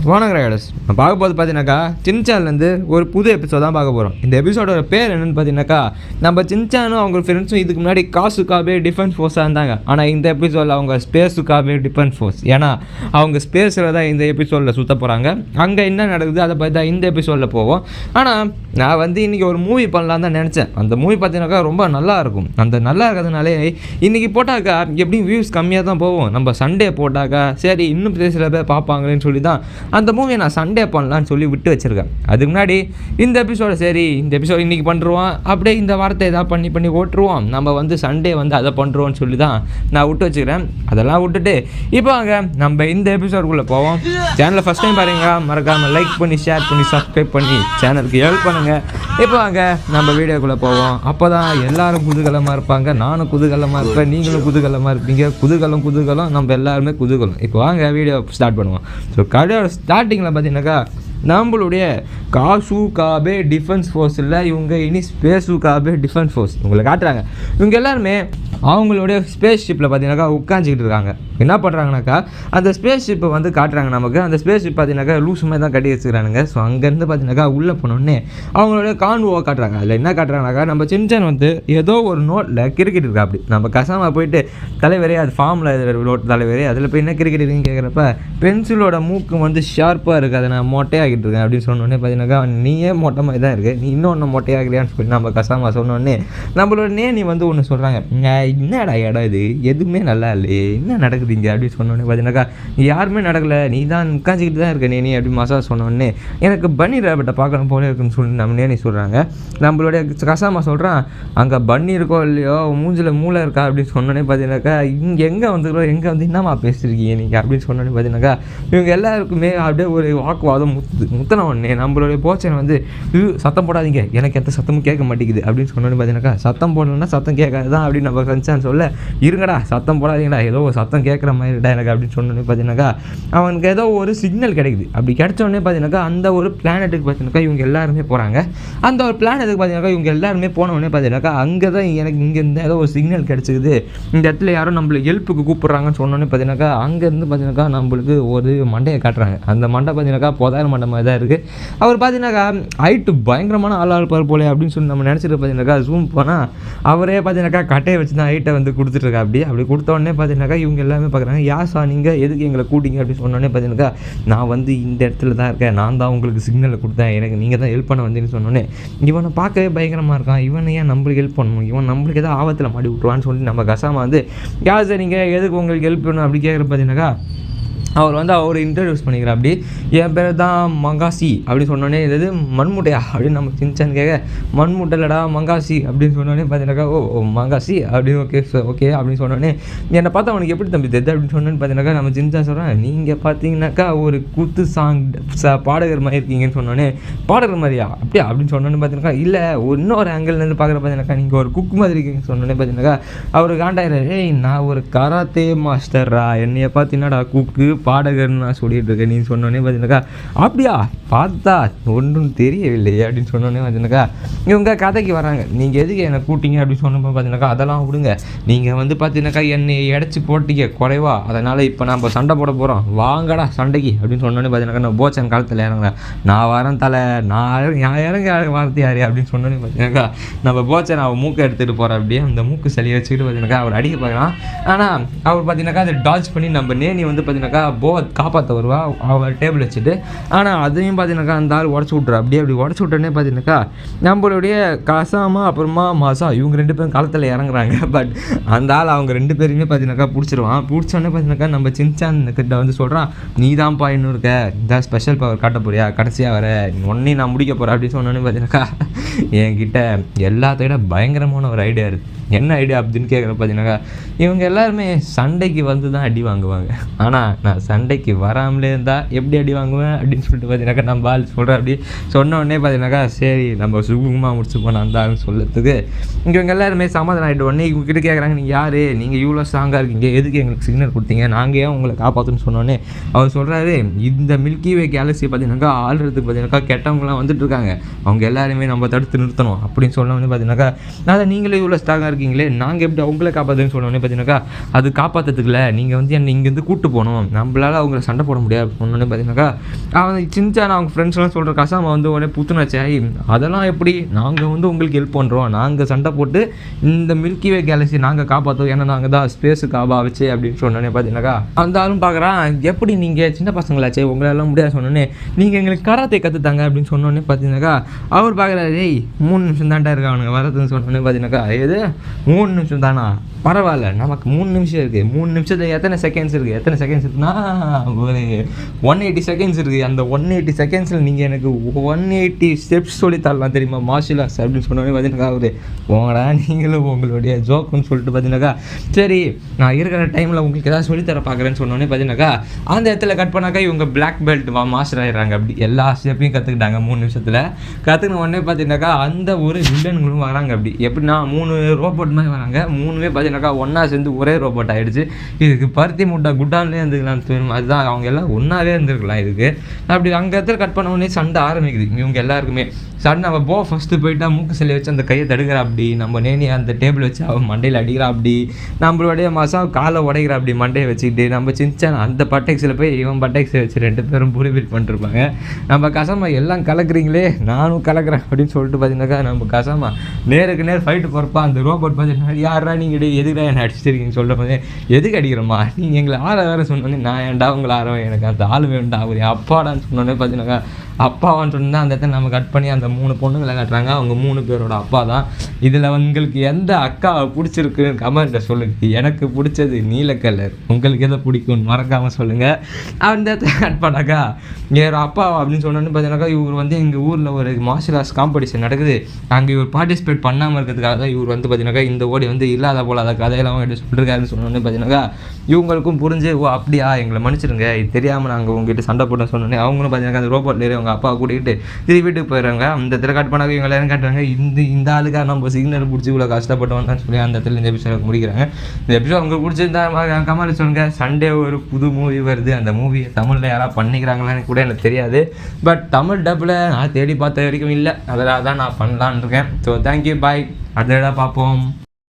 வணக்கம் ரைடர்ஸ். நான் பார்க்க போது பார்த்தீங்கன்னாக்கா சின்சான்லேருந்து ஒரு புது எபிசோட் தான் பார்க்க போகிறோம். இந்த எபிசோடோட பேர் என்னென்னு பார்த்தீங்கன்னாக்கா, நம்ம சின்சானும் அவங்க ஃப்ரெண்ட்ஸும் இதுக்கு முன்னாடி காசுக்காகவே டிஃபென்ஸ் ஃபோர்ஸாக இருந்தாங்க. ஆனால் இந்த எபிசோடில் அவங்க ஸ்பேஸுக்காகவே டிஃபென்ஸ் ஃபோர்ஸ். ஏன்னா அவங்க ஸ்பேஸில் தான் இந்த எபிசோடில் சுற்ற போகிறாங்க. அங்கே என்ன நடக்குது அதை பற்றி தான் இந்த எபிசோடில் போவோம். ஆனால் நான் இன்றைக்கி ஒரு மூவி பண்ணலான்னு தான் நினச்சேன். அந்த மூவி பார்த்தீங்கன்னாக்கா ரொம்ப நல்லா இருக்கும். அந்த நல்லா இருக்கிறதுனாலே இன்றைக்கி போட்டாக்கா எப்படியும் வியூஸ் கம்மியாக தான் போகும். நம்ம சண்டே போட்டாக்கா சரி இன்னும் சில பேர் பார்ப்பாங்களேன்னு சொல்லி தான் அந்த மூவியை நான் சண்டே பண்ணலான்னு சொல்லி விட்டு வச்சுருக்கேன். அதுக்கு முன்னாடி இந்த எபிசோடு சரி இந்த எபிசோடு இன்றைக்கி பண்ணுருவோம், அப்படியே இந்த வாரத்தை எதாவது பண்ணி ஓட்டுருவோம், நம்ம சண்டே அதை பண்ணுறோன்னு சொல்லி தான் நான் விட்டு வச்சுக்கிறேன். அதெல்லாம் விட்டுட்டு இப்போ நம்ம இந்த எபிசோடுக்குள்ளே போவோம். சேனலை ஃபஸ்ட் டைம் பாருங்க, மறக்காமல் லைக் பண்ணி ஷேர் பண்ணி சப்ஸ்கிரைப் பண்ணி சேனலுக்கு ஹெல்ப் பண்ணுங்கள். இப்போ நம்ம வீடியோக்குள்ளே போவோம். அப்போ தான் எல்லோரும் குதூகலமாக இருப்பாங்க, நானும் குதூகலமாக இருப்பேன், நீங்களும் குதூகலமாக இருப்பீங்க. குதூகலம் நம்ம எல்லாருமே குதூகலம். இப்போ வீடியோ ஸ்டார்ட் பண்ணுவோம். ஸோ கடையோட ஸ்டார்டிங்கில் பார்த்தீங்கன்னாக்கா நம்மளுடைய காசுகாபே டிஃபென்ஸ் ஃபோர்ஸ் இல்லை, இவங்க இனி ஸ்பேஸுகாபே டிஃபென்ஸ் ஃபோர்ஸ் இவங்களை காட்டுறாங்க. இவங்க எல்லாருமே அவங்களுடைய ஸ்பேஸ் ஷிப்பில் பார்த்தீங்கன்னாக்கா உட்காந்துக்கிட்டு இருக்காங்க. என்ன பண்ணுறாங்கனாக்கா அந்த ஸ்பேஸ் ஷிப்பை காட்டுறாங்க நமக்கு. அந்த ஸ்பேஸ் ஷிப் பார்த்தீங்கன்னாக்கா லூசுமே தான் கட்டி வச்சுக்கிறானுங்க. ஸோ அங்கேருந்து பார்த்தீங்கன்னாக்கா உள்ளே போனோடனே அவங்களுடைய கான்வோவை காட்டுறாங்க. அதில் என்ன காட்டுறாங்கனாக்கா நம்ம சின்சான் ஏதோ ஒரு நோட்டில் கிரிக்கெட் இருக்கா. அப்படி நம்ம கசாமல் போயிட்டு தலைவரே அது ஃபார்மில் நோட் தலைவரே அதில் போய் என்ன கிரிக்கெட் இருக்குன்னு கேட்குறப்ப பென்சிலோட மூக்கு ஷார்ப்பாக இருக்குது, அதை நான் மொட்டையாகிட்டு இருக்கேன் அப்படின்னு சொன்னோடனே பார்த்தீங்கன்னாக்கா நீயே மொட்டை மாதிரி தான் இருக்குது, நீ இன்னொன்று மொட்டையாகிறியான்னு சொல்லி நம்ம கசாமா சொன்னோடனே நம்மளோட நீ ஒன்று சொல்கிறாங்க, என்னடா இடம் இது எதுவுமே நல்லா இல்லையே, என்ன நடக்குதுங்க அப்படின்னு சொன்னோடனே பார்த்தீங்கன்னாக்கா யாருமே நடக்கலை, நீ தான் உட்காந்துக்கிட்டு தான் இருக்க நீ அப்படி மசா சொன்னோடனே எனக்கு பன்னி ரேபிட்டை பார்க்கணும் போல இருக்குன்னு சொல்லி நம்ம நேனி சொல்கிறாங்க. நம்மளுடைய கசாமா சொல்கிறான், அங்கே பன்னி இருக்கோ இல்லையோ மூஞ்சில் மூளை இருக்கா அப்படின்னு சொன்னோடனே பார்த்தீங்கன்னாக்கா இங்கே எங்கே என்னம்மா பேசியிருக்கீங்க நீங்கள் அப்படின்னு சொன்னோடனே பார்த்தீங்கன்னாக்கா இவங்க எல்லாருக்குமே அப்படியே ஒரு வாக்குவாதம் முத்தின உடனே நம்மளுடைய போச்சனை சத்தம் போடாதீங்க, எனக்கு எந்த சத்தமும் கேட்க மாட்டேங்குது அப்படின்னு சொன்னோன்னு பார்த்தீங்கன்னாக்கா சத்தம் போடலன்னா சத்தம் கேட்காது தான் அப்படின்னு நம்ம கன்சான்னு சொல்ல, இருங்கடா சத்தம் போடாதீங்கடா ஏதோ ஒரு சத்தம் கேட்குற மாதிரிடா எனக்கு அப்படின்னு சொன்னோன்னே பார்த்தீங்கன்னாக்கா அவனுக்கு ஏதோ ஒரு சிக்னல் கிடைக்குது. அப்படி கிடைச்சோடனே பார்த்தீங்கன்னாக்கா அந்த ஒரு பிளானட்டுக்கு பார்த்தீங்கன்னாக்கா இவங்க எல்லாருமே போகிறாங்க. அந்த ஒரு பிளானட்டுக்கு பார்த்தீங்கன்னாக்கா இவங்க எல்லாருமே போனோடனே பார்த்தீங்கன்னாக்கா அங்கே தான் எனக்கு இங்கேருந்து ஏதோ ஒரு சிக்னல் கிடச்சிக்குது, இந்த இடத்துல யாரும் நம்மளுக்கு ஹெல்ப்புக்கு கூப்பிட்றாங்கன்னு சொன்னோன்னே பார்த்தீங்கன்னாக்கா அங்கேருந்து பார்த்தீங்கன்னாக்கா நம்மளுக்கு ஒரு மண்டையை காட்டுறாங்க. அந்த மண்டை பார்த்தீங்கன்னாக்கா புதாயிரம் மண்டை மாதிரி தான் இருக்குது. அவர் பார்த்தீங்கன்னாக்கா ஹைட்டு பயங்கரமான ஆளாக இருப்பார் போலே அப்படின்னு சொல்லி நம்ம நினச்சிட்டு பார்த்தீங்கன்னாக்கா ஜூம் போனால் அவரே பார்த்தீங்கன்னாக்கா கட்டையை வச்சு தான் ஹைட்டை கொடுத்துட்ருக்கா. அப்படி கொடுத்த உடனே பார்த்தீங்கன்னாக்கா இவங்க எல்லாமே பார்க்குறாங்க, யாசா நீங்கள் எதுக்கு எங்களை கூட்டிங்க அப்படின்னு சொன்னோடனே பார்த்தீங்கன்னாக்கா நான் இந்த இடத்துல தான் இருக்கேன், நான் தான் உங்களுக்கு சிக்னலை கொடுத்தேன், எனக்கு நீங்கள் தான் ஹெல்ப் பண்ண வந்தேன்னு சொன்னோன்னே இவனை பார்க்கவே பயங்கரமாக இருக்கான், இவனை ஏன் நம்மளுக்கு ஹெல்ப் பண்ணணும், இவன் நம்மளுக்கு ஏதாவது ஆபத்தில் மாடி விட்டுருவான்னு சொல்லி நம்ம கசாமா யாசா நீங்கள் எதுக்கு உங்களுக்கு ஹெல்ப் பண்ணணும் அப்படி கேட்குற பார்த்தீங்கன்னாக்கா அவர் அவர் இன்ட்ரடியூஸ் பண்ணிக்கிறார். அப்படி என் பேர் தான் மங்காசி அப்படின்னு சொன்னோடனே இது மண்முட்டையா அப்படின்னு நம்ம சின்சான் கேட்க, மண்முட்டை இல்லடா மங்காசி அப்படின்னு சொன்னோடனே பார்த்தீங்கன்னாக்கா ஓ மங்காசி அப்படின்னு ஓகே அப்படின்னு சொன்னோடனே என்னை பார்த்தா அவனுக்கு எப்படி தம்பி தெரியுது அப்படின்னு சொன்னோன்னு பார்த்தீங்கன்னாக்கா நம்ம சின்சான் சொல்கிறேன், நீங்கள் பார்த்தீங்கன்னாக்கா ஒரு குத்து சாங் பாடகர் மாதிரி இருக்கீங்கன்னு சொன்னோடனே பாடகர் மாதிரியா அப்படியா அப்படின்னு சொன்னோன்னு பார்த்தீங்கன்னாக்கா இல்லை இன்னொரு ஆங்கிள்லேருந்து பார்க்குற பார்த்தீங்கன்னாக்கா நீங்கள் ஒரு குக் மாதிரி இருக்கீங்கன்னு சொன்னோன்னே பார்த்தீங்கன்னாக்கா அவர் காண்டாயிரம், ஏய் நான் ஒரு கராத்தே மாஸ்டர்ரா, என்னைய பார்த்தீங்கன்னாடா குக்கு பாடகர்னு நான் சொல்லிட்டு இருக்கேன், நீ சொன்னோன்னே பார்த்தீங்கன்னாக்கா அப்படியா பார்த்தா ஒன்றும் தெரியவில்லையே அப்படின்னு சொன்னோன்னே பார்த்தீங்கன்னாக்கா இவங்க கதைக்கு வராங்க, நீங்கள் எதுக்கு என்னை கூட்டிங்க அப்படின்னு சொன்னப்போ பார்த்தீங்கன்னாக்கா அதெல்லாம் விடுங்க, நீங்கள் பார்த்தீங்கன்னாக்கா என்னை இடைச்சி போட்டிங்க குறைவா, அதனால் இப்போ நம்ம சண்டை போட போகிறோம் வாங்கடா சண்டைக்கு அப்படின்னு சொன்னோன்னே பார்த்தீங்கன்னாக்கா நான் போச்சன் காலத்தில் இறங்குறேன், நான் வரேன் தலை நான் இறங்க வார்த்தையாரு அப்படின்னு சொன்னோன்னே பார்த்தீங்கன்னாக்கா நம்ம போச்சன் அவன் மூக்கை எடுத்துகிட்டு போகிறேன். அப்படியே அந்த மூக்கு சளியை வச்சுக்கிட்டு பார்த்தீங்கன்னாக்கா அவர் அடிக்க பார்க்கலாம். ஆனால் அவர் பார்த்தீங்கன்னாக்கா அதை டாச் பண்ணி நம்ம நேனி பார்த்தீங்கன்னாக்கா காப்பாற்ற வருவா அவள் டேபிள் வச்சுட்டு. ஆனால் அதையும் பார்த்தீங்கன்னாக்கா அந்த ஆள் உடச்சி விட்ரு. அப்படி உடச்சி விட்டோன்னே பார்த்தீங்கன்னாக்கா நம்மளுடைய கசாமா அப்புறமா மசா இவங்க ரெண்டு பேரும் காலத்தில் இறங்குறாங்க. பட் அந்த ஆள் அவங்க ரெண்டு பேருமே பார்த்தீங்கன்னாக்கா பிடிச்சிருவான். பிடிச்சோடனே பார்த்தீங்கன்னாக்கா நம்ம சின்சான் கிட்ட சொல்கிறான், நீ தான்ப்பா இன்னும் இருக்க, இந்த ஸ்பெஷல் பவர் காட்ட போறியா, கடைசியாக வர ஒன்றையும் நான் முடிக்க போகிறேன் அப்படின்னு சொன்னோன்னே பார்த்தீங்கன்னாக்கா என்கிட்ட எல்லாத்த விட பயங்கரமான ஒரு ஐடியா இருக்குது. என்ன ஐடியா அப்படின்னு கேட்குற பார்த்தீங்கன்னாக்கா இவங்க எல்லாருமே சண்டைக்கு தான் அடி வாங்குவாங்க, ஆனால் நான் சண்டைக்கு வராமலே இருந்தால் எப்படி அடி வாங்குவேன் அப்படின்னு சொல்லிட்டு பார்த்தீங்கன்னாக்கா நம்ம ஆள் சொல்கிறேன். அப்படி சொன்ன உடனே பார்த்தீங்கன்னாக்கா சரி நம்ம சுகமாக முடிச்சு போன அந்த ஆள்னு சொல்கிறதுக்கு இவங்க எல்லாருமே சமாதானம் ஆகிட்டு உடனே இவங்ககிட்ட கேட்குறாங்க, நீங்கள் யார், நீங்கள் இவ்வளோ ஸ்ட்ராங்காக இருக்கீங்க, எதுக்கு எங்களுக்கு சிக்னல் கொடுத்தீங்க, நாங்கள் ஏன் உங்களை காப்பாற்றுன்னு சொன்னோன்னே அவர் சொல்கிறாரு, இந்த மில்கி வே கேலக்ஸி பார்த்தீங்கன்னாக்கா ஆள்றதுக்கு பார்த்தீங்கன்னாக்கா கெட்டவங்களாம் வந்துட்டு இருக்காங்க, அவங்க எல்லாருமே நம்ம தடுத்து நிறுத்தணும் அப்படின்னு சொன்னோடனே பார்த்தீங்கன்னாக்கா அதை நீங்களே இவ்வளோ ஸ்ட்ராங்காக இருக்கீங்களே, நாங்கள் எப்படி அவங்கள காப்பாற்றுன்னு சொன்னோன்னே பார்த்தீங்கன்னாக்கா, அது காப்பாற்றுறதுக்குல நீங்கள் வந்து என்னை இங்கேருந்து கூப்பிட்டு போகணும், நம்மளால் அவங்கள சண்டை போட முடியாது சொன்னோன்னே பார்த்தீங்கன்னாக்கா, அவன் சின்சான் அவங்க ஃப்ரெண்ட்ஸ்லாம் சொல்கிற கசாமா வந்து உடனே புத்துணர்ச்சி ஆகி, அதெல்லாம் எப்படி, நாங்கள் வந்து உங்களுக்கு ஹெல்ப் பண்ணுறோம், நாங்கள் சண்டை போட்டு இந்த மில்கி வே கேலக்ஸி நாங்கள் காப்பாற்றுவோம், ஏன்னா நாங்கள் தான் ஸ்பேஸுக்கு ஆபாவச்சு அப்படின்னு சொன்னோன்னே பார்த்தீங்கன்னாக்கா, அந்த ஆளும் பார்க்குறான், எப்படி நீங்கள் சின்ன பசங்களாச்சே உங்களெல்லாம் முடியாது சொன்னோன்னே, நீங்கள் எங்களுக்கு கராத்தே கற்றுத்தாங்க அப்படின்னு சொன்னோன்னே பார்த்தீங்கன்னாக்கா, அவர் பார்க்குறாரு, ஏய் 3 நிமிஷம் தாண்டா இருக்கா அவனுங்க வரதுன்னு சொன்னோன்னே பார்த்தீங்கன்னாக்கா, எது 3 நிமிஷம் தானா, பரவாயில்ல நமக்கு 3 நிமிஷம் இருக்குது, 3 நிமிஷத்தில் எத்தனை செகண்ட்ஸ் இருக்குன்னா ஒரு 180 செகண்ட்ஸ் இருக்குது, அந்த 180 செகண்ட்ஸில் நீங்கள் எனக்கு 180 ஸ்டெப்ஸ் சொல்லி தரலாம் தெரியுமா மார்ஷியல் ஆர்ட்ஸ் அப்படின்னு சொன்னோன்னே பார்த்தீங்கன்னாக்கா, அவர் போங்கடா நீங்களும் உங்களுடைய ஜோக்குன்னு சொல்லிட்டு பார்த்தீங்கன்னாக்கா, சரி நான் இருக்கிற டைமில் உங்களுக்கு ஏதாவது சொல்லித்தர பார்க்குறேன்னு சொன்னோன்னே பார்த்தீங்கன்னாக்கா, அந்த இடத்துல கட் பண்ணாக்கா இவங்க பிளாக் பெல்ட் மாஸ்டர் ஆகிடுறாங்க. அப்படி எல்லா ஸ்டெப்பையும் கற்றுக்கிட்டாங்க 3 நிமிஷத்தில். கற்றுக்கின உடனே பார்த்தீங்கன்னாக்கா அந்த ஒரு வில்லன்களும் வராங்க. அப்படி எப்படின்னா 3 ரோபோட் மாதிரி வராங்க, 3மே பார்த்தீங்கன்னாக்கா ஒன்றா சேர்ந்து ஒரே ரோபோட் ஆகிடுச்சு. இதுக்கு பருத்தி முட்டை குட்டான்லேயே இருந்துக்கலாம் தெரியும், அதுதான் அவங்க எல்லாம் ஒன்றாவே இருந்திருக்கலாம் இதுக்கு. அப்படி அங்கே இடத்துல கட் பண்ண உடனே சண்டை ஆரம்பிக்குது இவங்க எல்லாருக்குமே. சண்டை நம்ம ஃபஸ்ட்டு போயிட்டா மூக்கு சிலையை வச்சு அந்த கையை தடுக்கிறா, அப்படி நம்ம நேனி அந்த டேபிள் வச்சு அவன் மண்டையில் அடிக்கிறா, அப்படி நம்மளுடைய மசாவை காலை உடைக்கிறா, அப்படி மண்டையை வச்சுக்கிட்டு நம்ம சின்சான் அந்த பட்டெக்ஸில் போய் இவன் பட்டெக்ஸை வச்சு 2 பேரும் புரிபில் பண்ணிருப்பாங்க. நம்ம கசாமா எல்லாம் கலக்குறீங்களே நானும் கலக்கிறேன் அப்படின்னு சொல்லிட்டு பார்த்தீங்கன்னாக்கா, நம்ம கசாமா நேருக்கு நேர் ஃபைட்டு போகிறப்பா அந்த ரோபோட் பார்த்தீங்கன்னா, யாரா நீங்கள் எதுக்குடா என்னை அடிச்சிருக்கீங்கன்னு சொல்கிற போதே, எதுக்கு அடிக்கிறோமா நீங்கள் எங்களை ஆள வேறு சொன்னோன்னே, நான் ஏன்டா உங்களை ஆரவன், எனக்கு அந்த ஆள் வேண்டா, அவர் அப்பாடான்னு சொன்னோன்னே பார்த்தீங்கன்னாக்கா, அப்பாவான்னு சொன்னால் அந்த இடத்துல நம்ம கட் பண்ணி அந்த 3 பொண்ணுங்களை காட்டுறாங்க. அவங்க 3 பேரோட அப்பா தான். இதில் உங்களுக்கு எந்த அக்காவை பிடிச்சிருக்குன்னு கமெண்ட்டில் சொல்லுங்கள். எனக்கு பிடிச்சது நீல கலர், உங்களுக்கு எதை பிடிக்கும்னு மறக்காமல் சொல்லுங்கள். அந்த இடத்துல கட் பண்ணாக்கா வேறு அப்பா அப்படின்னு சொன்னோன்னு பார்த்தீங்கன்னாக்கா, இவர் வந்து எங்கள் ஊரில் ஒரு மார்ஷியல் ஆர்ட்ஸ் காம்படிஷன் நடக்குது, அங்கே இவர் பார்ட்டிசிபேட் பண்ணாமல் இருக்கிறதுக்காக தான் இவர் வந்து பார்த்தீங்கன்னாக்கா இந்த ஓடி வந்து இல்லாத போலாத கதையெல்லாம் எடுத்து சொல்லிருக்காருன்னு சொன்னோன்னே பார்த்தீங்கன்னாக்கா, இவங்களுக்கும் புரிஞ்சு, ஓ அப்படியா எங்களை மன்னிச்சிருங்க, இது தெரியாமல் நாங்கள் உங்ககிட்ட சண்டை போட்டோன்னு சொன்னோன்னே, அவங்களும் பார்த்தீங்கன்னா அந்த ரோபோட்லேயே அவங்க அப்பாவை கூட்டிகிட்டு திருப்பி வீட்டுக்கு போயிடுறாங்க. அந்த இடத்துல கட் பண்ணாங்க, இவங்க எல்லாரும் காட்டுறாங்க, இந்த ஆளுக்காக நம்ம சிக்னல் பிடிச்சி இவ்வளோ கஷ்டப்பட்டோம்னு சொல்லி அந்த இடத்துல இந்த எபிசோட் முடிக்கிறாங்க. இந்த எபிசோட் உங்களுக்கு பிடிச்சிருந்தா கமெண்ட் சொல்லுங்கள். சண்டே ஒரு புது மூவி வருது, அந்த மூவியை தமிழில் யாராவது பண்ணிக்கிறாங்களான்னு கூட எனக்கு தெரியாது, பட் தமிழ் டப்பில் நான் தேடி பார்த்த வரைக்கும் இல்லை, அதெல்லாம் தான் நான் பண்ணலான்னு இருக்கேன். ஸோ தேங்க்யூ, பாய், அடுத்த பார்ப்போம்.